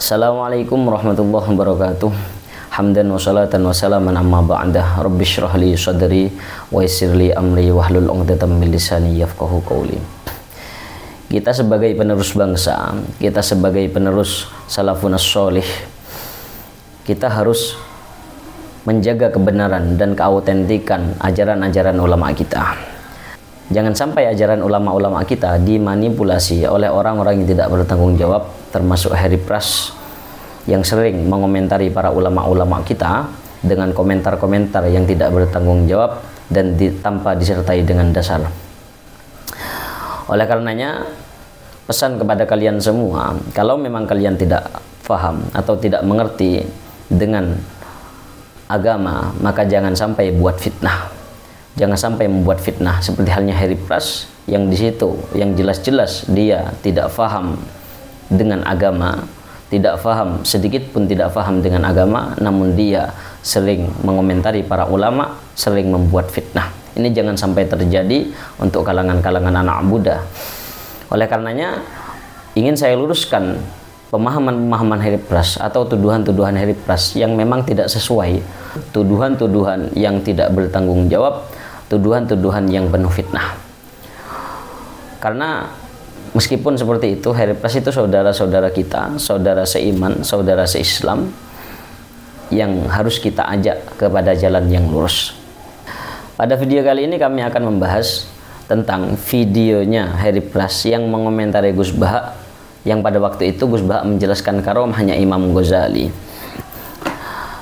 Assalamualaikum warahmatullahi wabarakatuh. Hamdan wa salatan wa salaman amma ba'dah. Rabbi shrah li sadri wa yassir li amri wahlul 'uqdatam min lisani yafqahu qawli. Kita sebagai penerus bangsa, kita sebagai penerus salafun sholih, kita harus menjaga kebenaran dan keautentikan ajaran-ajaran ulama kita. Jangan sampai ajaran ulama-ulama kita dimanipulasi oleh orang-orang yang tidak bertanggung jawab, termasuk Harry Pras yang sering mengomentari para ulama-ulama kita dengan komentar-komentar yang tidak bertanggung jawab dan tanpa disertai dengan dasar. Oleh karenanya, pesan kepada kalian semua, kalau memang kalian tidak paham atau tidak mengerti dengan agama, maka jangan sampai buat fitnah. Jangan sampai membuat fitnah seperti halnya Harry Pras yang di situ yang jelas-jelas dia tidak paham dengan agama, tidak paham, sedikit pun tidak paham dengan agama, namun dia sering mengomentari para ulama, sering membuat fitnah. Ini jangan sampai terjadi untuk kalangan-kalangan anak muda. Oleh karenanya, ingin saya luruskan pemahaman-pemahaman Harry Pras atau tuduhan-tuduhan Harry Pras yang memang tidak sesuai, tuduhan-tuduhan yang tidak bertanggung jawab, tuduhan-tuduhan yang penuh fitnah. Karena meskipun seperti itu, Harry Pras itu saudara-saudara kita, saudara seiman, saudara seislam yang harus kita ajak kepada jalan yang lurus. Pada video kali ini kami akan membahas tentang videonya Harry Pras yang mengomentari Gus Baha, yang pada waktu itu Gus Baha menjelaskan karom hanya Imam Ghazali.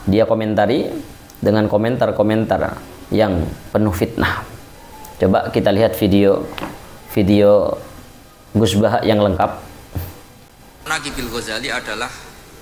Dia komentari dengan komentar-komentar yang penuh fitnah. Coba kita lihat video Gus Baha yang lengkap. Naqibil Ghazali adalah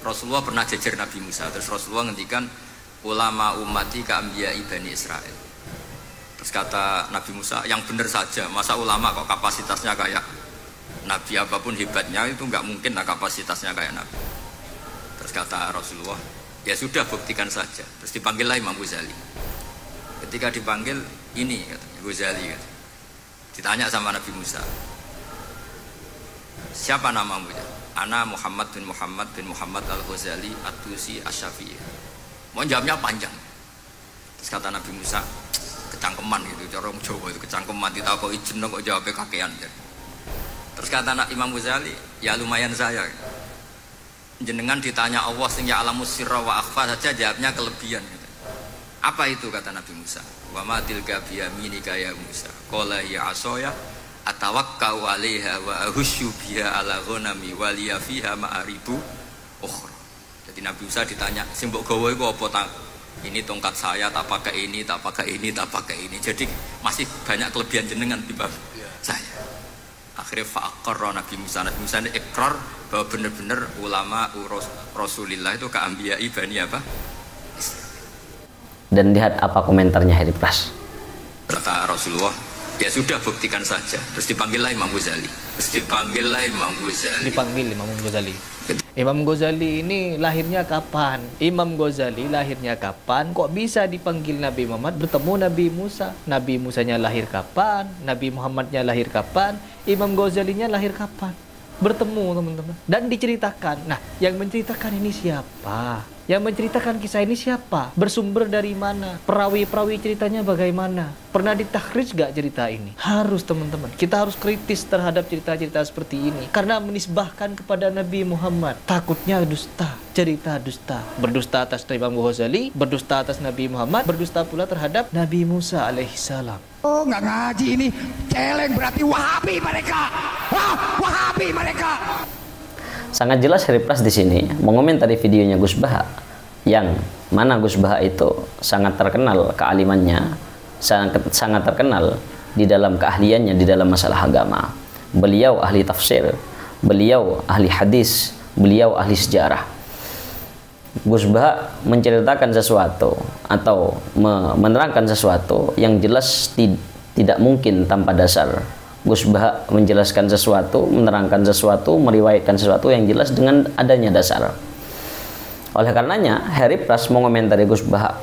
Rasulullah pernah jejer Nabi Musa. Terus Rasulullah ngendikan ulama ummati ka'ambiyai Bani Israel. Terus kata Nabi Musa, yang benar saja, masa ulama kok kapasitasnya kayak Nabi, apapun hebatnya itu nggak mungkin lah kapasitasnya kayak Nabi. Terus kata Rasulullah, ya sudah buktikan saja. Terus dipanggillah Imam Ghazali. Ketika dipanggil, ini katanya Ghazali, katanya. Ditanya sama Nabi Musa, siapa namamu? Ana Muhammad bin Muhammad al-Ghazali at-Tusi asy-Syafi'i. Mau jawabnya panjang. Terus kata Nabi Musa, kecangkeman gitu, cara orang Jawa itu kecangkeman, ditakoki jeneng kok jawabnya kakean. Terus kata Imam Ghazali, ya lumayan saya. Jenengan ditanya Allah sing ya'lamus sirra wa akhfa saja jawabnya kelebihan. Apa itu kata Nabi Musa? Wa ma tilka bi yaminika ya Musa. Qala ya asaya atawakkau 'alaiha wa ahusyu biha ala ghanami wa liya fiha ma'aribu ukhra. Jadi Nabi Musa ditanya, sing mbok gawa iku apa ta? Ini tongkat saya, tak pakai ini, tak pakai ini, tak pakai ini. Jadi masih banyak kelebihan jenengan di bab saya. Akhirnya fa'aqarra Nabi Musa ini ikrar bahwa benar-benar ulama Rasulullah itu ka'ambiyai Bani apa? Dan lihat apa komentarnya Harry Pras. Kata Rasulullah, ya sudah buktikan saja. Terus dipanggillah Imam Ghazali. Dipanggil Imam Ghazali. Imam Ghazali ini lahirnya kapan? Imam Ghazali lahirnya kapan? Kok bisa dipanggil Nabi Muhammad bertemu Nabi Musa? Nabi Musanya lahir kapan? Nabi Muhammadnya lahir kapan? Imam Ghazalinya lahir kapan? Bertemu teman-teman. Dan diceritakan. Nah, yang menceritakan ini siapa? Yang menceritakan kisah ini siapa? Bersumber dari mana? Perawi-perawi ceritanya bagaimana? Pernah ditakhrij gak cerita ini? Harus teman-teman. Kita harus kritis terhadap cerita-cerita seperti ini. Karena menisbahkan kepada Nabi Muhammad. Takutnya dusta. Cerita dusta. Berdusta atas Imam Ghazali, berdusta atas Nabi Muhammad, berdusta pula terhadap Nabi Musa alaihissalam. Oh, nggak ngaji ini. Celeng berarti Wahabi mereka. Wahabi mereka. Sangat jelas Harry Pras di sini mengomentari videonya Gus Baha, yang mana Gus Baha itu sangat terkenal kealimannya, sangat terkenal di dalam keahliannya di dalam masalah agama. Beliau ahli tafsir, beliau ahli hadis, beliau ahli sejarah. Gus Baha menceritakan sesuatu atau menerangkan sesuatu yang jelas tidak mungkin tanpa dasar. Gus Baha menjelaskan sesuatu, menerangkan sesuatu, meriwayatkan sesuatu yang jelas dengan adanya dasar. Oleh karenanya, Harry Pras mengomentari Gus Baha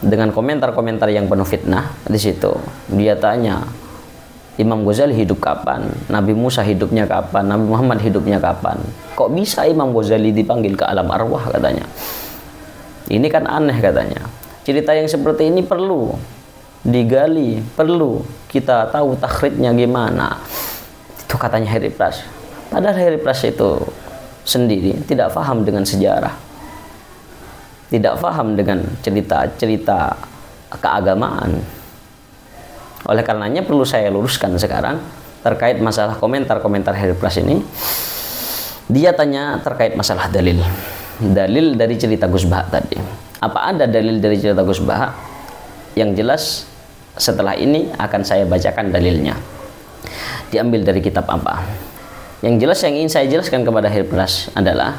dengan komentar-komentar yang penuh fitnah. Di situ dia tanya, Imam Ghazali hidup kapan? Nabi Musa hidupnya kapan? Nabi Muhammad hidupnya kapan? Kok bisa Imam Ghazali dipanggil ke alam arwah katanya? Ini kan aneh katanya. Cerita yang seperti ini perlu digali, perlu kita tahu takhrijnya gimana. Itu katanya Harry Pras. Padahal Harry Pras itu sendiri tidak paham dengan sejarah, tidak paham dengan cerita-cerita keagamaan. Oleh karenanya perlu saya luruskan sekarang terkait masalah komentar-komentar Harry Pras ini. Dia tanya terkait masalah dalil. Dalil dari cerita Gus Baha tadi. Apa ada dalil dari cerita Gus Baha? Yang jelas setelah ini akan saya bacakan dalilnya. Diambil dari kitab apa? Yang jelas yang ingin saya jelaskan kepada Harry Pras adalah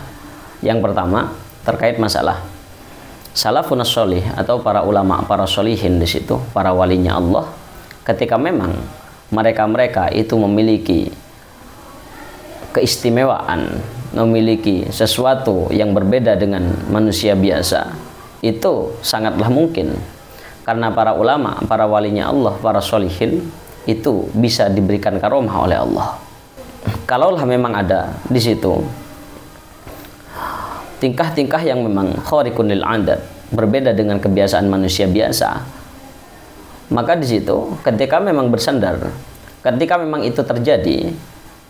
yang pertama terkait masalah salafun sholih atau para ulama, para sholihin di situ, para walinya Allah. Ketika memang mereka itu memiliki keistimewaan, memiliki sesuatu yang berbeda dengan manusia biasa, itu sangatlah mungkin karena para ulama, para walinya Allah, para sholihin itu bisa diberikan karomah oleh Allah. Kalaulah memang ada di situ tingkah-tingkah yang memang khariqun lil adat, berbeda dengan kebiasaan manusia biasa, maka di situ ketika memang bersandar, ketika memang itu terjadi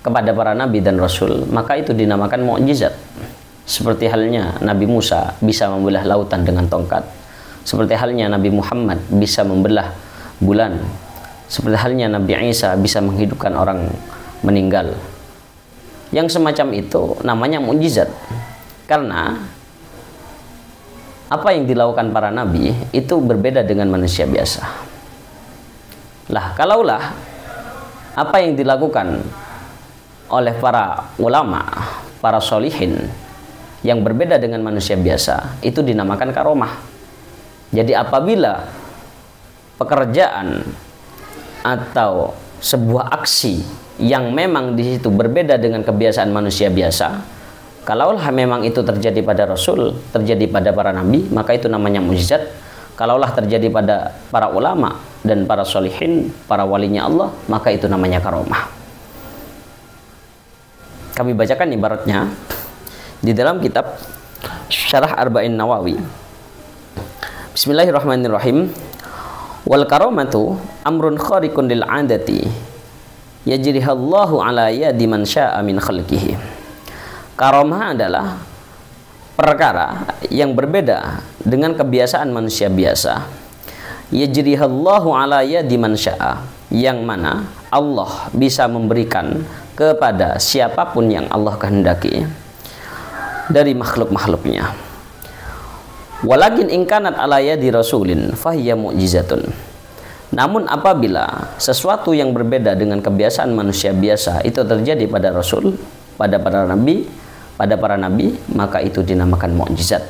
kepada para nabi dan rasul, maka itu dinamakan mukjizat. Seperti halnya Nabi Musa bisa membelah lautan dengan tongkat, seperti halnya Nabi Muhammad bisa membelah bulan, seperti halnya Nabi Isa bisa menghidupkan orang meninggal. Yang semacam itu namanya mukjizat. Karena apa yang dilakukan para nabi itu berbeda dengan manusia biasa. Lah, kalaulah apa yang dilakukan oleh para ulama, para sholihin yang berbeda dengan manusia biasa, itu dinamakan karomah. Jadi apabila pekerjaan atau sebuah aksi yang memang di situ berbeda dengan kebiasaan manusia biasa, kalaulah memang itu terjadi pada Rasul, terjadi pada para nabi, maka itu namanya mukjizat. Kalaulah terjadi pada para ulama dan para sholihin, para walinya Allah, maka itu namanya karomah. Kami bacakan ibaratnya di dalam kitab Syarah Arba'in Nawawi. Bismillahirrahmanirrahim. Wal karomatu amrun khariqun lil 'adati yajrihallahu ala yadi man syaa min khalqihi. Karomah adalah perkara yang berbeda dengan kebiasaan manusia biasa. Yajrihallahu ala yadi man syaa, yang mana Allah bisa memberikan kepada siapapun yang Allah kehendaki dari makhluk-makhluknya. Walakin ingkanat ala yadi rasulin fahiya mu'jizatun. Namun apabila sesuatu yang berbeda dengan kebiasaan manusia biasa itu terjadi pada Rasul, pada para nabi, maka itu dinamakan mukjizat.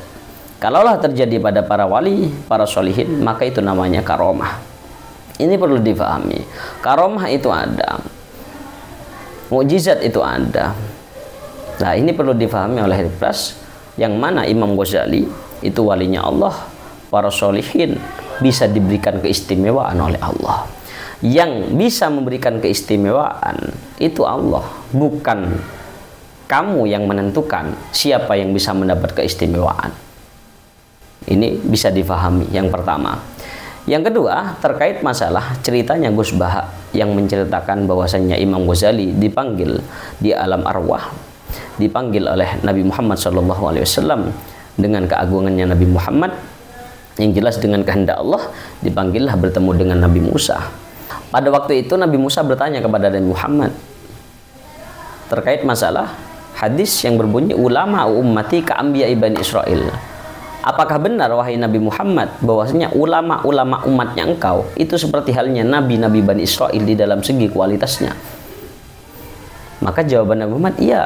Kalaulah terjadi pada para wali, para sholihin, maka itu namanya karomah. Ini perlu difahami. Karomah itu ada, mukjizat itu ada. Nah, ini perlu difahami oleh Harry Pras, yang mana Imam Ghazali itu walinya Allah, para sholihin bisa diberikan keistimewaan oleh Allah. Yang bisa memberikan keistimewaan itu Allah, bukan kamu yang menentukan siapa yang bisa mendapat keistimewaan. Ini bisa difahami yang pertama. Yang kedua, terkait masalah ceritanya Gus Baha yang menceritakan bahwasannya Imam Ghazali dipanggil di alam arwah, dipanggil oleh Nabi Muhammad SAW dengan keagungannya Nabi Muhammad, yang jelas dengan kehendak Allah dipanggillah bertemu dengan Nabi Musa. Pada waktu itu Nabi Musa bertanya kepada Nabi Muhammad terkait masalah hadis yang berbunyi ulama ummati ka anbiya Bani Israil. Apakah benar wahai Nabi Muhammad bahwasanya ulama-ulama umatnya engkau itu seperti halnya nabi-nabi Bani Israil di dalam segi kualitasnya? Maka jawaban Nabi Muhammad iya.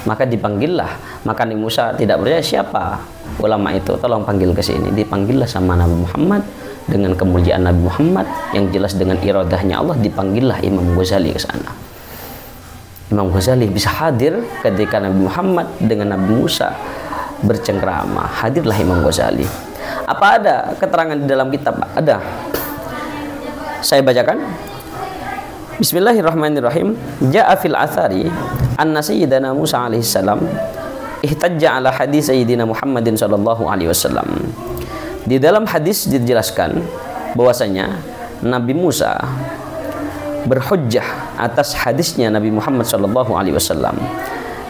Maka dipanggillah. Maka Nabi Musa tidak percaya siapa ulama itu, tolong panggil ke sini. Dipanggillah sama Nabi Muhammad dengan kemuliaan Nabi Muhammad, yang jelas dengan iradahnya Allah dipanggillah Imam Ghazali ke sana. Imam Ghazali bisa hadir ketika Nabi Muhammad dengan Nabi Musa bercengkrama. Hadirlah Imam Ghazali. Apa ada keterangan di dalam kitab? Ada. Saya bacakan. Bismillahirrahmanirrahim. Ja'a fil athari anna sayyidana Musa alaihi salam ihtajja ala hadis sayyidina Muhammadin sallallahu alaihi wasallam. Di dalam hadis dijelaskan bahwasanya Nabi Musa berhujjah atas hadisnya Nabi Muhammad sallallahu alaihi wasallam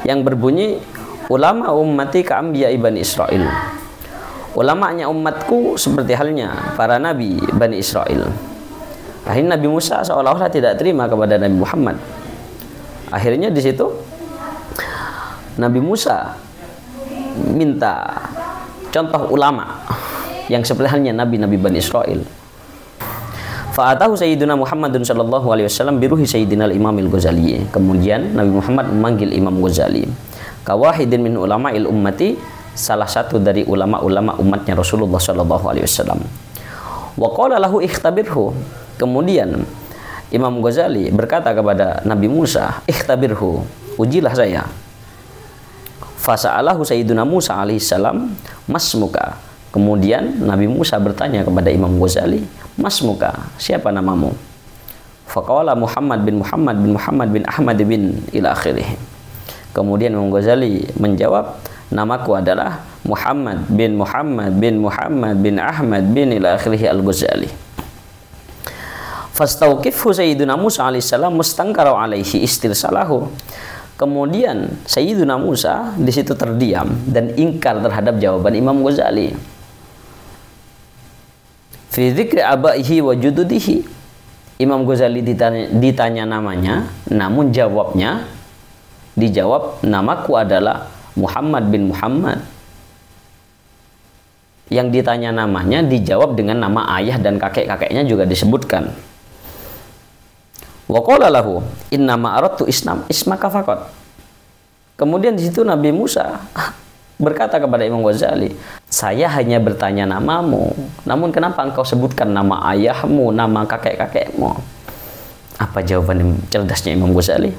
yang berbunyi, ulama ummati ka anbiya Bani Israil. Ulamanya umatku seperti halnya para nabi Bani Israel. Akhirnya Nabi Musa seolah-olah tidak terima kepada Nabi Muhammad. Akhirnya di situ Nabi Musa minta contoh ulama yang seperti halnya nabi-nabi Bani Israel. Fa'atahu Sayyidina Muhammadun sallallahu alaihi wasallam biruhi Sayyidina al-Imam al-Ghazali. Kemudian Nabi Muhammad memanggil Imam Ghazali. Kawahidin min ulama'il ummati, salah satu dari ulama-ulama umatnya Rasulullah sallallahu alaihi wasallam. Wa qala lahu ikhtabirhu. Kemudian Imam Ghazali berkata kepada Nabi Musa, ikhtabirhu, ujilah saya. Fasa'alahu Sayyiduna Musa alaihi salam, masmuka. Kemudian Nabi Musa bertanya kepada Imam Ghazali, masmuka, siapa namamu? Faqala Muhammad bin Muhammad bin Muhammad bin Ahmad bin ila akhirih. Kemudian Imam Ghazali menjawab, namaku adalah Muhammad bin Muhammad bin Muhammad bin Ahmad bin ila akhirih al-Ghazali. Fastauqifhu Sayyiduna Musa alaihissalam mustangkara alaihi istirsalahu. Kemudian Sayyiduna Musa di situ terdiam dan ingkar terhadap jawaban Imam Ghazali. Fi dzikri abaihi wa jududihi. Imam Ghazali ditanya namanya, namun jawabnya dijawab, namaku adalah Muhammad bin Muhammad. Yang ditanya namanya dijawab dengan nama ayah dan kakek-kakeknya juga disebutkan. Wa qala lahu innama aradtu ismaka faqat. Kemudian di situ Nabi Musa berkata kepada Imam Ghazali, saya hanya bertanya namamu, namun kenapa engkau sebutkan nama ayahmu, nama kakek-kakekmu? Apa jawaban cerdasnya Imam Ghazali?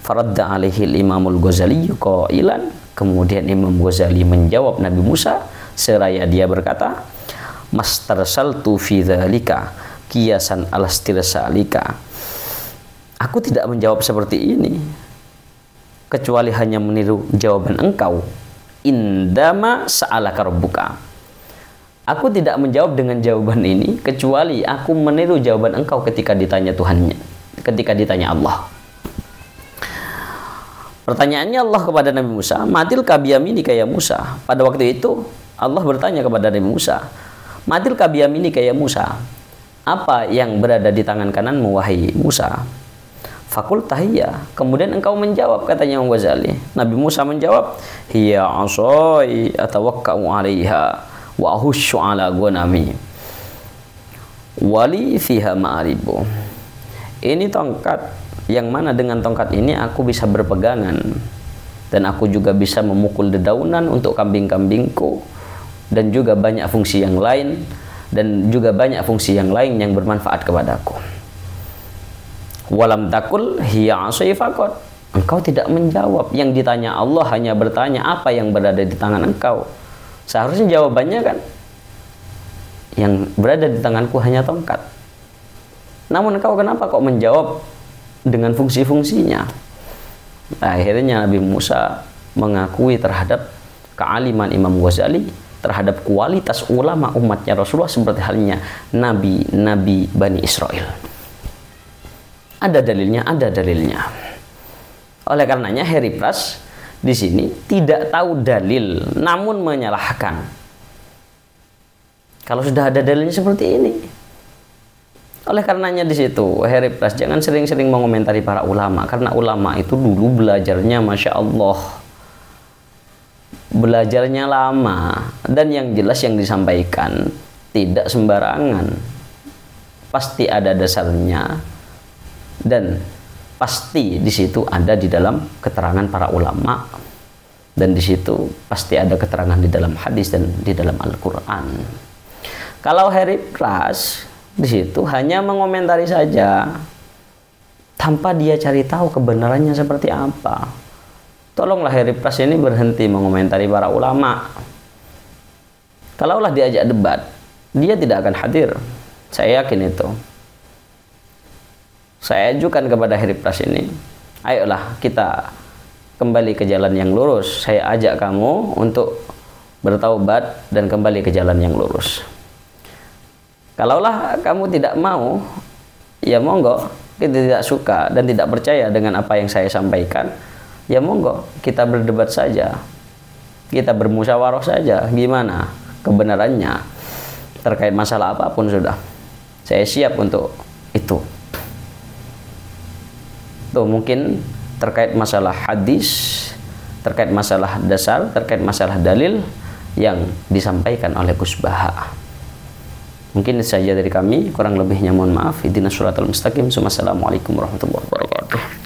Faradda alaihi al-Imamul Ghazali qailan. Kemudian Imam Ghazali menjawab Nabi Musa seraya dia berkata, mastarsaltu fi dzalika qiyasan alastirsalika. Aku tidak menjawab seperti ini kecuali hanya meniru jawaban engkau. Indama sa'alaka rabbuka. Aku tidak menjawab dengan jawaban ini kecuali aku meniru jawaban engkau ketika ditanya Tuhannya, ketika ditanya Allah. Pertanyaannya Allah kepada Nabi Musa, matil kabiyaminika ya Musa. Pada waktu itu Allah bertanya kepada Nabi Musa, matil kabiyaminika ya Musa. Apa yang berada di tangan kananmu wahai Musa? Fakul tahiyya. Kemudian engkau menjawab, katanya Imam Ghazali. Nabi Musa menjawab, hiya asai atawakka'u 'alaiha wa ahushu 'ala ghanami wali fiha ma'aribu. Ini tongkat yang mana dengan tongkat ini aku bisa berpegangan dan aku juga bisa memukul dedaunan untuk kambing-kambingku, dan juga banyak fungsi yang lain yang bermanfaat kepadaku. Walam takul hiya asai faqat. Engkau tidak menjawab. Yang ditanya Allah hanya bertanya apa yang berada di tangan engkau. Seharusnya jawabannya kan, yang berada di tanganku hanya tongkat. Namun engkau kenapa kok menjawab dengan fungsi-fungsinya? Akhirnya Nabi Musa mengakui terhadap kealiman Imam Ghazali, terhadap kualitas ulama umatnya Rasulullah seperti halnya nabi-nabi Bani Israel. Ada dalilnya, ada dalilnya. Oleh karenanya Harry Pras di sini tidak tahu dalil, namun menyalahkan. Kalau sudah ada dalilnya seperti ini. Oleh karenanya di situ Harry Pras jangan sering-sering mengomentari para ulama, karena ulama itu dulu belajarnya Masya Allah, belajarnya lama, dan yang jelas yang disampaikan tidak sembarangan, pasti ada dasarnya. Dan pasti di situ ada di dalam keterangan para ulama, dan di situ pasti ada keterangan di dalam hadis dan di dalam Al-Quran. Kalau Harry Pras di situ hanya mengomentari saja tanpa dia cari tahu kebenarannya seperti apa. Tolonglah Harry Pras ini berhenti mengomentari para ulama. Kalaulah diajak debat, dia tidak akan hadir. Saya yakin itu. saya ajukan kepada Habib Pras ini, ayolah kita kembali ke jalan yang lurus. Saya ajak kamu untuk bertaubat dan kembali ke jalan yang lurus. Kalaulah kamu tidak mau, ya monggo, kita tidak suka dan tidak percaya dengan apa yang saya sampaikan, ya monggo, kita berdebat saja, kita bermusyawarah saja, gimana kebenarannya terkait masalah apapun sudah. Saya siap untuk itu. Tuh mungkin terkait masalah hadis, terkait masalah dasar, terkait masalah dalil yang disampaikan oleh Gus Baha. Mungkin itu saja dari kami, kurang lebihnya mohon maaf. Ihdinas siratal mustaqim. Assalamualaikum warahmatullahi wabarakatuh.